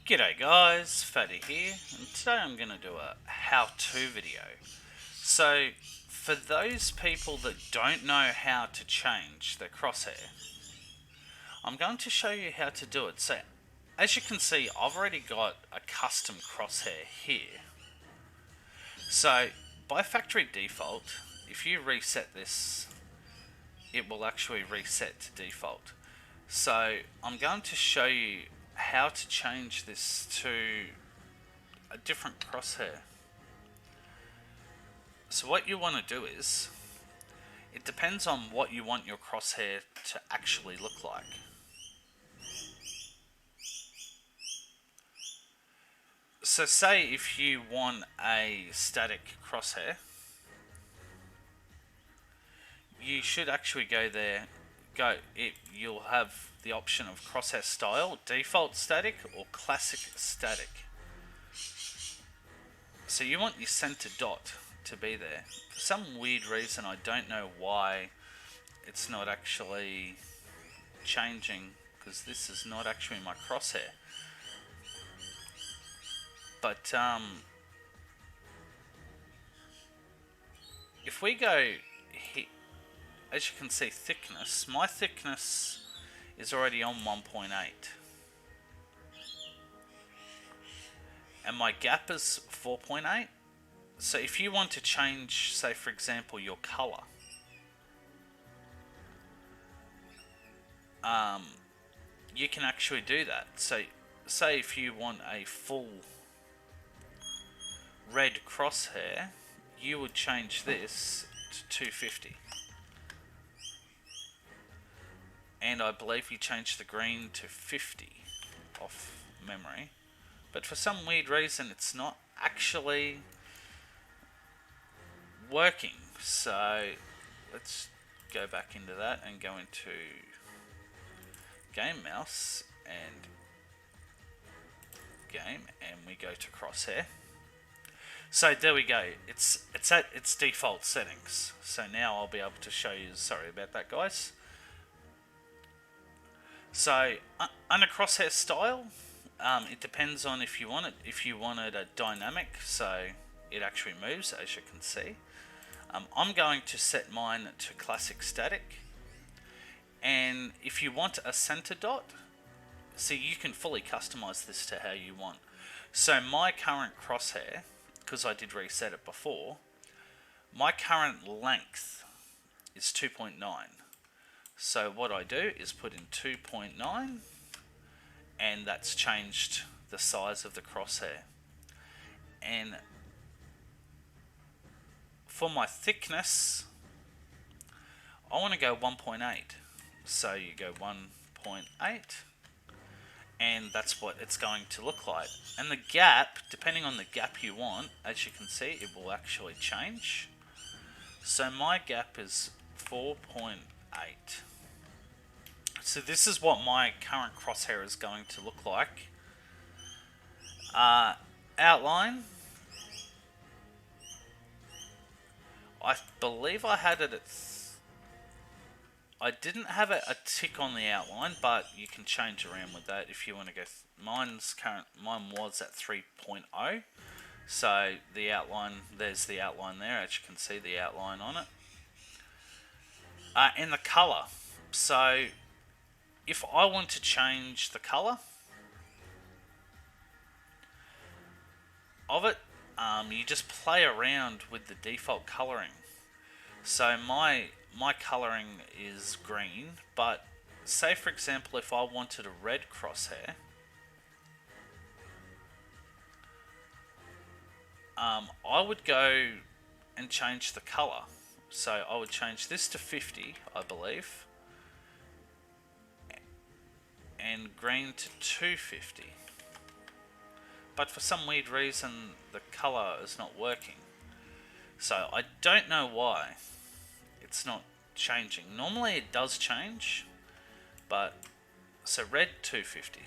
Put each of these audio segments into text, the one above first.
G'day guys, Fatty here, and today I'm going to do a how-to video. So, for those people that don't know how to change their crosshair, I'm going to show you how to do it. So, as you can see, I've already got a custom crosshair here. So, by factory default, if you reset this, it will actually reset to default. So, I'm going to show you how to change this to a different crosshair. So what you want to do is, it depends on what you want your crosshair to actually look like. So say if you want a static crosshair, you should actually go there, you'll have the option of Crosshair Style, Default Static or Classic Static. So you want your center dot to be there. For some weird reason, I don't know why it's not actually changing, because this is not actually my crosshair. But if we go here, as you can see, thickness, my thickness is already on 1.8. And my gap is 4.8. So if you want to change, say for example, your color, you can actually do that. So say if you want a full red crosshair, you would change this to 250. And I believe you change the green to 50 off memory. But for some weird reason it's not actually working. So let's go back into that and go into game mouse and game, and we go to crosshair. So there we go, it's at its default settings. So now I'll be able to show you, sorry about that guys. So under Crosshair Style, it depends on if you want it. If you wanted a dynamic, so it actually moves, as you can see. I'm going to set mine to Classic Static. And if you want a center dot, so you can fully customize this to how you want. So my current crosshair, because I did reset it before, my current length is 2.9. So what I do is put in 2.9, and that's changed the size of the crosshair. And for my thickness, I want to go 1.8. So you go 1.8, and that's what it's going to look like. And the gap, depending on the gap you want, as you can see, it will actually change. So my gap is 4.8. So this is what my current crosshair is going to look like. Outline, I believe I had it at I didn't have a tick on the outline, but you can change around with that if you want to go. Mine was at 3.0. So the outline, there's the outline there, as you can see the outline on it. And the color. So if I want to change the color of it, you just play around with the default coloring. So my coloring is green, but say for example if I wanted a red crosshair, I would go and change the color. So I would change this to 50, I believe, and green to 250. But for some weird reason the color is not working. So I don't know why it's not changing. Normally it does change, but so red 250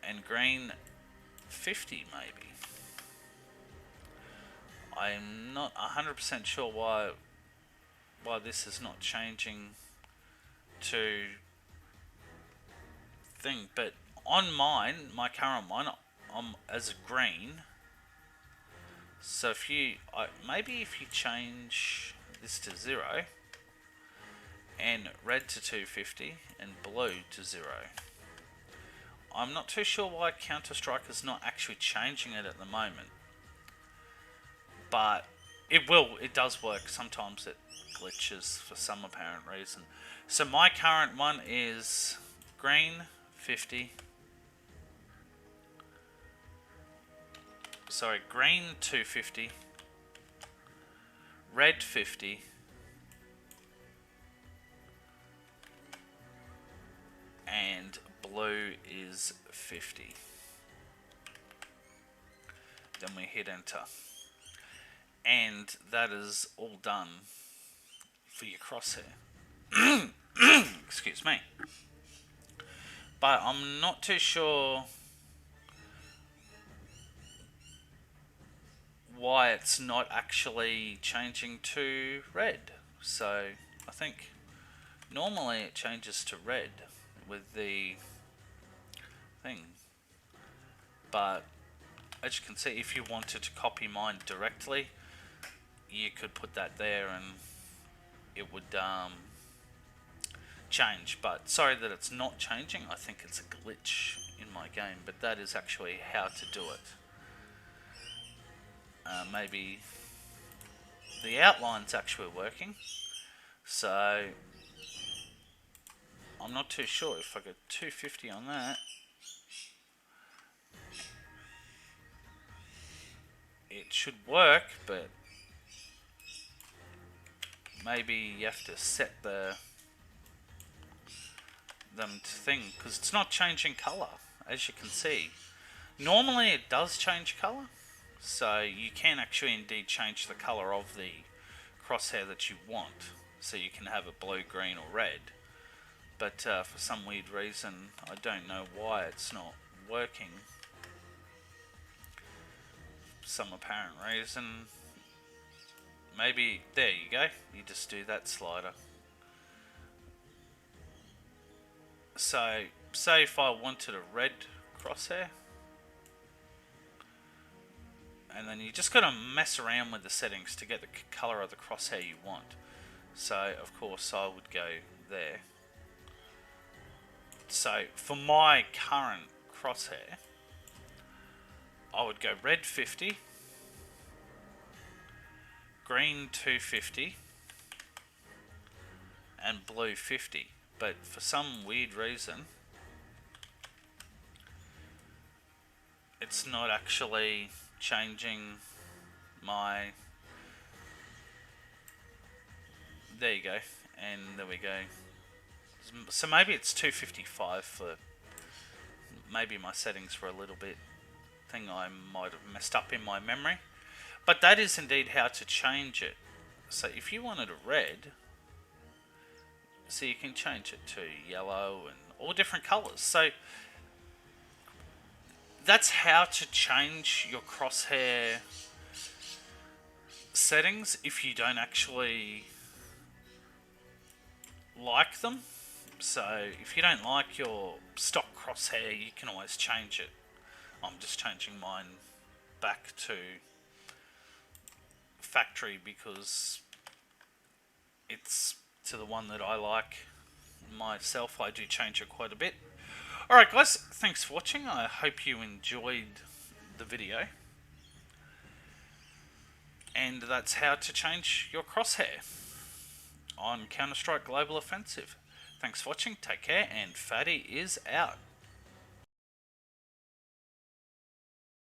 and green 50 maybe. I'm not 100% sure why this is not changing to thing, but on mine, my current one, I'm as green. So if you, maybe if you change this to 0, and red to 250, and blue to 0. I'm not too sure why Counter-Strike is not actually changing it at the moment. But it will, it does work. Sometimes it glitches for some apparent reason. So my current one is green 50. Sorry, green 250. Red 50. And blue is 50. Then we hit enter. And that is all done for your crosshair. Excuse me. But I'm not too sure why it's not actually changing to red. So I think normally it changes to red with the thing. But as you can see, if you wanted to copy mine directly, you could put that there and it would change. But sorry that it's not changing. I think it's a glitch in my game, but that is actually how to do it. Maybe the outline's actually working, so I'm not too sure. If I go 250 on that, it should work, but maybe you have to set them to thing, because it's not changing color, as you can see. Normally it does change color, so you can actually indeed change the color of the crosshair that you want, so you can have a blue, green or red. But for some weird reason, I don't know why it's not working. Some apparent reason. Maybe, there you go, you just do that slider. So, say if I wanted a red crosshair, and then you just gotta mess around with the settings to get the color of the crosshair you want. So, of course, I would go there. So, for my current crosshair, I would go red 50, green 250, and blue 50. But for some weird reason, it's not actually changing my... There you go, and there we go. So maybe it's 255 for... Maybe my settings were a little bit... I might have messed up in my memory. But that is indeed how to change it. So if you wanted a red, so you can change it to yellow and all different colors. So that's how to change your crosshair settings if you don't actually like them. So if you don't like your stock crosshair, you can always change it. I'm just changing mine back to factory because it's to the one that I like myself. I do change it quite a bit. Alright guys, thanks for watching. I hope you enjoyed the video. And that's how to change your crosshair on Counter-Strike Global Offensive. Thanks for watching, take care, and Fatty is out.